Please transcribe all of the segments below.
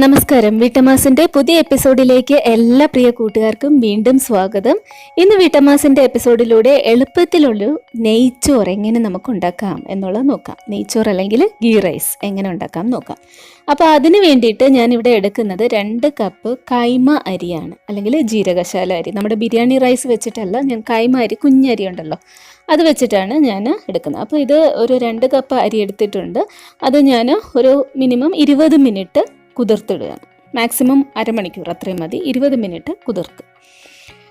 നമസ്കാരം. വീട്ടമ്മാസിന്റെ പുതിയ എപ്പിസോഡിലേക്ക് എല്ലാ പ്രിയ കൂട്ടുകാർക്കും വീണ്ടും സ്വാഗതം. ഇന്ന് വീട്ടമ്മാസിന്റെ എപ്പിസോഡിലൂടെ എളുപ്പത്തിലുള്ള നെയ്ച്ചോറ് എങ്ങനെ നമുക്ക് ഉണ്ടാക്കാം എന്നുള്ളത് നോക്കാം. നെയ്ച്ചോറ് അല്ലെങ്കിൽ ഗീ റൈസ് എങ്ങനെ ഉണ്ടാക്കാം നോക്കാം. അപ്പോൾ അതിന് വേണ്ടിയിട്ട് ഞാനിവിടെ എടുക്കുന്നത് 2 കപ്പ് കൈമ അരിയാണ്, അല്ലെങ്കിൽ ജീരകശാല അരി. നമ്മുടെ ബിരിയാണി റൈസ് വെച്ചിട്ടല്ല, ഞാൻ കൈമ അരി, കുഞ്ഞരി ഉണ്ടല്ലോ, അത് വെച്ചിട്ടാണ് ഞാൻ എടുക്കുന്നത്. അപ്പോൾ ഇത് ഒരു 2 കപ്പ് അരി എടുത്തിട്ടുണ്ട്. അത് ഞാൻ ഒരു മിനിമം 20 മിനിറ്റ് കുതിർത്തിടുകയാണ്. മാക്സിമം അരമണിക്കൂർ അത്രയും മതി. 20 മിനിറ്റ്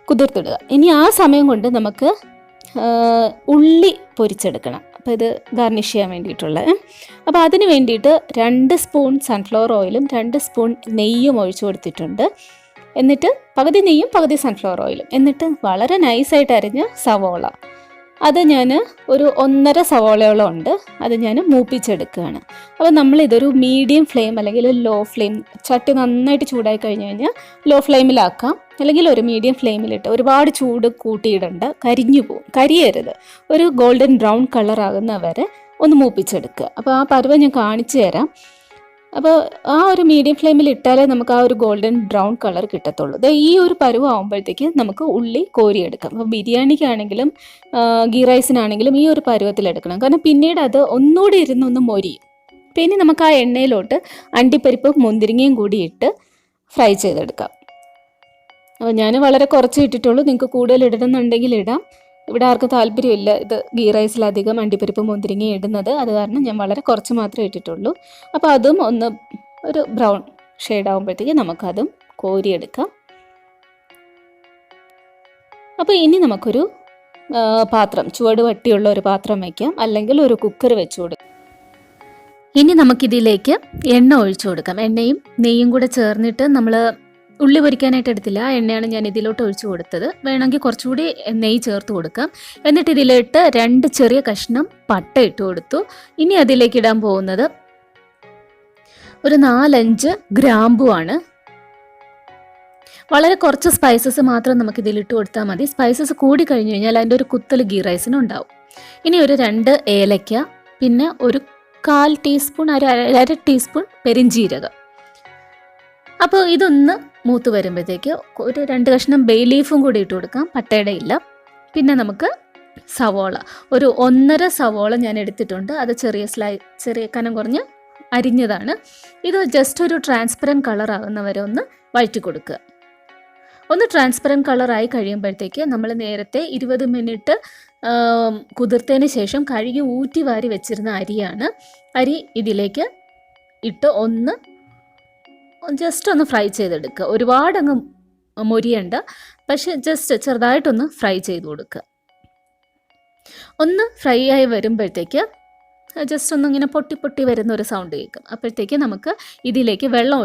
കുതിർത്തിടുക. ഇനി ആ സമയം കൊണ്ട് നമുക്ക് ഉള്ളി പൊരിച്ചെടുക്കണം. അപ്പോൾ ഇത് ഗാർണിഷ് ചെയ്യാൻ വേണ്ടിയിട്ടുള്ള. അപ്പോൾ അതിന് വേണ്ടിയിട്ട് 2 സ്പൂൺ സൺഫ്ലവർ ഓയിലും 2 സ്പൂൺ നെയ്യും ഒഴിച്ചു കൊടുത്തിട്ടുണ്ട്. എന്നിട്ട് പകുതി നെയ്യും പകുതി സൺഫ്ലവർ ഓയിലും. എന്നിട്ട് വളരെ നൈസായിട്ട് അരിഞ്ഞ സവോള, അത് ഞാൻ ഒരു 1.5 സവോളയോളം ഉണ്ട്, അത് ഞാൻ മൂപ്പിച്ചെടുക്കുകയാണ്. അപ്പോൾ നമ്മളിതൊരു മീഡിയം ഫ്ലെയിം അല്ലെങ്കിൽ ലോ ഫ്ലെയിം, ചട്ടി നന്നായിട്ട് ചൂടായി കഴിഞ്ഞ് കഴിഞ്ഞാൽ ലോ ഫ്ലെയിമിലാക്കാം, അല്ലെങ്കിൽ ഒരു മീഡിയം ഫ്ലെയിമിലിട്ട്. ഒരുപാട് ചൂട് കൂട്ടിയിടണ്ട, കരിഞ്ഞു പോകും. കരിയരുത്, ഒരു ഗോൾഡൻ ബ്രൗൺ കളർ ആകുന്നവരെ ഒന്ന് മൂപ്പിച്ചെടുക്കുക. അപ്പോൾ ആ പരുവം ഞാൻ കാണിച്ചു തരാം. അപ്പോൾ ആ ഒരു മീഡിയം ഫ്ലെയിമിൽ ഇട്ടാലേ നമുക്ക് ആ ഒരു ഗോൾഡൻ ബ്രൗൺ കളർ കിട്ടത്തുള്ളൂ. ഈ ഒരു പരുവം ആകുമ്പോഴത്തേക്ക് നമുക്ക് ഉള്ളി കോരിയെടുക്കാം. അപ്പോൾ ബിരിയാണിക്കാണെങ്കിലും ഗീ റൈസിനാണെങ്കിലും ഈ ഒരു പരുവത്തിലെടുക്കണം. കാരണം പിന്നീട് അത് ഒന്നുകൂടി ഇരുന്നൊന്ന് മൊരിയും. പിന്നെ നമുക്ക് ആ എണ്ണയിലോട്ട് അണ്ടിപ്പരിപ്പ് മുന്തിരിങ്ങയും കൂടി ഇട്ട് ഫ്രൈ ചെയ്തെടുക്കാം. അപ്പോൾ ഞാൻ വളരെ കുറച്ച് ഇട്ടിട്ടുള്ളൂ. നിങ്ങൾക്ക് കൂടുതൽ ഇടണമെന്നുണ്ടെങ്കിൽ ഇടാം. ഇവിടെ ആർക്കും താല്പര്യമില്ല ഇത് ഗീ റൈസിലധികം അണ്ടിപ്പരിപ്പ് മുന്തിരിങ്ങ ഇടുന്നത്, അത് കാരണം ഞാൻ വളരെ കുറച്ച് മാത്രമേ ഇട്ടിട്ടുള്ളൂ. അപ്പോൾ അതും ഒന്ന് ഒരു ബ്രൗൺ ഷെയ്ഡ് ആകുമ്പോഴത്തേക്ക് നമുക്കതും കോരിയെടുക്കാം. അപ്പോൾ ഇനി നമുക്കൊരു പാത്രം, ചുവട് വട്ടിയുള്ള ഒരു പാത്രം വയ്ക്കാം, അല്ലെങ്കിൽ ഒരു കുക്കർ വെച്ച് കൊടുക്കാം. ഇനി നമുക്കിതിലേക്ക് എണ്ണ ഒഴിച്ചു കൊടുക്കാം. എണ്ണയും നെയ്യും കൂടെ ചേർന്നിട്ട് നമ്മൾ ഉള്ളി പൊരിക്കാനായിട്ട് എടുത്തില്ല, ആ എണ്ണയാണ് ഞാൻ ഇതിലോട്ട് ഒഴിച്ചു കൊടുത്തത്. വേണമെങ്കിൽ കുറച്ചുകൂടി നെയ്യ് ചേർത്ത് കൊടുക്കാം. എന്നിട്ട് ഇതിലിട്ട് 2 ചെറിയ കഷ്ണം പട്ട ഇട്ട് കൊടുത്തു. ഇനി അതിലേക്ക് ഇടാൻ പോകുന്നത് ഒരു 4-5 ഗ്രാമ്പുവാണ്. വളരെ കുറച്ച് സ്പൈസസ് മാത്രം നമുക്ക് ഇതിലിട്ട് കൊടുത്താൽ മതി. സ്പൈസസ് കൂടി കഴിഞ്ഞു കഴിഞ്ഞാൽ അതിൻ്റെ ഒരു കുത്തൽ ഗീ റൈസിന് ഉണ്ടാവും. ഇനി ഒരു 2 ഏലക്ക, പിന്നെ ഒരു 1/4 ടീസ്പൂൺ, അര ടീസ്പൂൺ പെരിഞ്ജീരകം. അപ്പോൾ ഇതൊന്ന് മൂത്ത് വരുമ്പോഴത്തേക്ക് ഒരു 2 കഷ്ണം ബേ ലീഫും കൂടി ഇട്ട് കൊടുക്കാം, പട്ടയുടെ ഇല്ല. പിന്നെ നമുക്ക് സവോള, ഒരു 1.5 സവോള ഞാൻ എടുത്തിട്ടുണ്ട്. അത് ചെറിയ കനം കുറഞ്ഞ് അരിഞ്ഞതാണ്. ഇത് ജസ്റ്റ് ഒരു ട്രാൻസ്പെറൻറ്റ് കളർ ആകുന്നവരെ ഒന്ന് വഴറ്റി കൊടുക്കുക. ഒന്ന് ട്രാൻസ്പെറൻറ്റ് കളറായി കഴിയുമ്പോഴത്തേക്ക് നമ്മൾ നേരത്തെ 20 മിനിറ്റ് കുതിർത്തതിന് ശേഷം കഴുകി ഊറ്റി വാരി വെച്ചിരുന്ന അരിയാണ്. അരി ഇതിലേക്ക് ഇട്ട് ജസ്റ്റ് ഒന്ന് ഫ്രൈ ചെയ്തെടുക്കുക. ഒരുപാടങ്ങ് മൊരിയണ്ട, പക്ഷെ ജസ്റ്റ് ചെറുതായിട്ടൊന്ന് ഫ്രൈ ചെയ്ത് കൊടുക്കുക. ഒന്ന് ഫ്രൈ ആയി വരുമ്പോഴത്തേക്ക് ജസ്റ്റ് ഒന്നിങ്ങനെ പൊട്ടി വരുന്ന ഒരു സൗണ്ട് കേൾക്കും. അപ്പോഴത്തേക്ക് നമുക്ക് ഇതിലേക്ക് വെള്ളം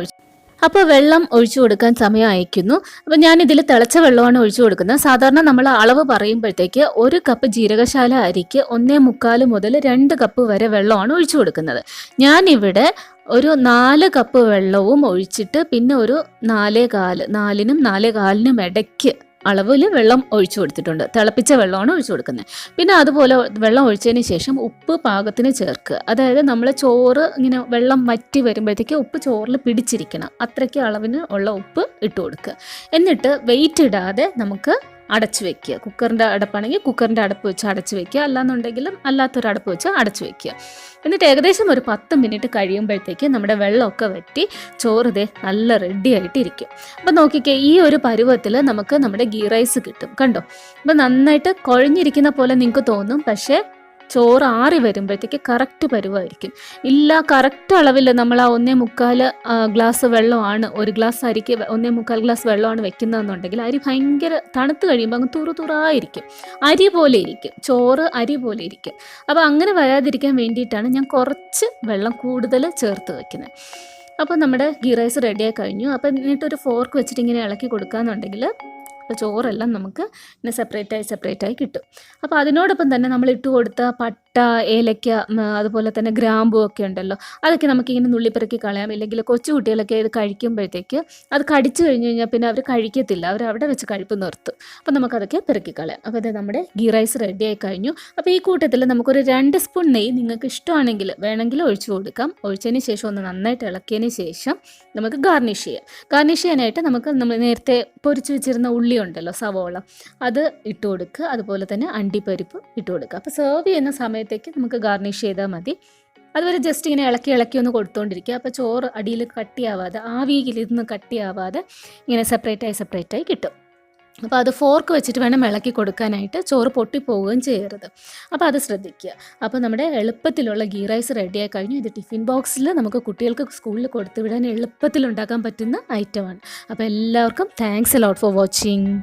ഒഴിച്ചു കൊടുക്കാൻ സമയം അയക്കുന്നു. അപ്പോൾ ഞാൻ ഇതിൽ തിളച്ച വെള്ളമാണ് ഒഴിച്ചു കൊടുക്കുന്നത്. സാധാരണ നമ്മൾ അളവ് പറയുമ്പോഴത്തേക്ക് 1 കപ്പ് ജീരകശാല അരിക്ക് 1.25 മുതൽ 2 കപ്പ് വരെ വെള്ളമാണ് ഒഴിച്ചു കൊടുക്കുന്നത്. ഞാനിവിടെ ഒരു 4 കപ്പ് വെള്ളവും ഒഴിച്ചിട്ട് പിന്നെ ഒരു 4.25 4.25 ഇടയ്ക്ക് അളവിൽ വെള്ളം ഒഴിച്ചു കൊടുത്തിട്ടുണ്ട്. തിളപ്പിച്ച വെള്ളമാണ് ഒഴിച്ചു കൊടുക്കുന്നത്. പിന്നെ അതുപോലെ വെള്ളം ഒഴിച്ചതിന് ശേഷം ഉപ്പ് പാകത്തിന് ചേർക്കുക. അതായത് നമ്മൾ ചോറ് ഇങ്ങനെ വെള്ളം വറ്റി വരുമ്പോഴത്തേക്ക് ഉപ്പ് ചോറിൽ പിടിച്ചിരിക്കണം, അത്രയ്ക്ക് അളവിന് ഉള്ള ഉപ്പ് ഇട്ട് കൊടുക്കുക. എന്നിട്ട് വെയിറ്റ് ഇടാതെ നമുക്ക് അടച്ചു വെക്കുക. കുക്കറിൻ്റെ അടപ്പാണെങ്കിൽ കുക്കറിൻ്റെ അടപ്പ് വെച്ച് അടച്ചു വെക്കുക, അല്ലാന്നുണ്ടെങ്കിലും അല്ലാത്തൊരു അടപ്പ് വെച്ച് അടച്ചു വെക്കുക. എന്നിട്ട് ഏകദേശം ഒരു 10 മിനിറ്റ് കഴിയുമ്പോഴത്തേക്ക് നമ്മുടെ വെള്ളമൊക്കെ വറ്റി ചോറ് നല്ല റെഡി ആയിട്ടിരിക്കും. അപ്പോൾ നോക്കിക്കേ, ഈ ഒരു പരുവത്തിൽ നമുക്ക് നമ്മുടെ ഗീ റൈസ് കിട്ടും. കണ്ടോ? അപ്പോൾ നന്നായിട്ട് കുഴഞ്ഞിരിക്കുന്ന പോലെ നിങ്ങൾക്ക് തോന്നും, പക്ഷേ ചോറ് ആറി വരുമ്പോഴത്തേക്ക് കറക്റ്റ് പരുവായിരിക്കും. കറക്റ്റ് അളവിൽ നമ്മൾ ആ 1.25 ഗ്ലാസ് വെള്ളമാണ്, 1 ഗ്ലാസ് അരിക്ക് 1.25 ഗ്ലാസ് വെള്ളമാണ് വെക്കുന്നതെന്നുണ്ടെങ്കിൽ അരി ഭയങ്കര തണുത്ത് കഴിയുമ്പോൾ അങ്ങ് തുറായിരിക്കും, അരി പോലെ ഇരിക്കും, ചോറ് അരി പോലെ ഇരിക്കും. അപ്പോൾ അങ്ങനെ വരാതിരിക്കാൻ വേണ്ടിയിട്ടാണ് ഞാൻ കുറച്ച് വെള്ളം കൂടുതൽ ചേർത്ത് വയ്ക്കുന്നത്. അപ്പോൾ നമ്മുടെ ഗീ റൈസ് റെഡിയായി കഴിഞ്ഞു. അപ്പോൾ എന്നിട്ടൊരു ഫോർക്ക് വെച്ചിട്ട് ഇങ്ങനെ ഇളക്കി കൊടുക്കുകയെന്നുണ്ടെങ്കിൽ അപ്പോൾ ചോറെല്ലാം നമുക്ക് ഇങ്ങനെ സെപ്പറേറ്റായി കിട്ടും. അപ്പോൾ അതിനോടൊപ്പം തന്നെ നമ്മൾ ഇട്ട് കൊടുത്ത പട്ട, ഏലക്ക, അതുപോലെ തന്നെ ഗ്രാമ്പൂ ഒക്കെ ഉണ്ടല്ലോ, അതൊക്കെ നമുക്കിങ്ങനെ നുള്ളിപ്പെറുക്കി കളയാം. ഇല്ലെങ്കിൽ കൊച്ചു കുട്ടികളൊക്കെ ഇത് കഴിക്കുമ്പോഴത്തേക്ക് അത് കടിച്ചു കഴിഞ്ഞ് കഴിഞ്ഞാൽ പിന്നെ അവർ കഴിക്കത്തില്ല, അവർ അവിടെ വെച്ച് കഴിപ്പ് നിർത്തും. അപ്പോൾ നമുക്കതൊക്കെ പെറുക്കി കളയാം. അപ്പോൾ ഇത് നമ്മുടെ ഗീ റൈസ് റെഡി ആയി കഴിഞ്ഞു. അപ്പോൾ ഈ കൂട്ടത്തിൽ നമുക്കൊരു 2 സ്പൂൺ നെയ്യ് നിങ്ങൾക്ക് ഇഷ്ടമാണെങ്കിൽ വേണമെങ്കിൽ ഒഴിച്ചു കൊടുക്കാം. ഒഴിച്ചതിന് ശേഷം ഒന്ന് നന്നായിട്ട് ഇളക്കിയതിന് ശേഷം നമുക്ക് ഗാർണിഷ് ചെയ്യാം. ഗാർണിഷ് ചെയ്യാനായിട്ട് നമ്മൾ നേരത്തെ പൊരിച്ച് വെച്ചിരുന്ന ഉള്ളി ഉണ്ടല്ലോ, സവോള, അത് ഇട്ട് കൊടുക്കുക. അതുപോലെ തന്നെ അണ്ടിപ്പരിപ്പ് ഇട്ട് കൊടുക്കുക. അപ്പോൾ സെർവ് ചെയ്യുന്ന സമയത്തേക്ക് നമുക്ക് ഗാർണിഷ് ചെയ്താൽ മതി. അതുവരെ ജസ്റ്റ് ഇങ്ങനെ ഇളക്കി ഒന്ന് കൊടുത്തുകൊണ്ടിരിക്കുക. അപ്പോൾ ചോറ് അടിയിൽ കട്ടിയാവാതെ, ആവിയിലിരുന്ന് കട്ടിയാവാതെ ഇങ്ങനെ സെപ്പറേറ്റായി കിട്ടും. അപ്പോൾ അത് ഫോർക്ക് വെച്ചിട്ട് വേണം ഇളക്കി കൊടുക്കാനായിട്ട്, ചോറ് പൊട്ടിപ്പോവുകയും ചെയ്യരുത്. അപ്പോൾ അത് ശ്രദ്ധിക്കുക. അപ്പോൾ നമ്മുടെ എളുപ്പത്തിലുള്ള ഗീ റൈസ് റെഡിയായി കഴിഞ്ഞു. ഇത് ടിഫിൻ ബോക്സിൽ നമുക്ക് കുട്ടികൾക്ക് സ്കൂളിൽ കൊടുത്തുവിടാൻ എളുപ്പത്തിൽ ഉണ്ടാക്കാൻ പറ്റുന്ന ഐറ്റമാണ്. അപ്പോൾ എല്ലാവർക്കും thanks a lot for watching.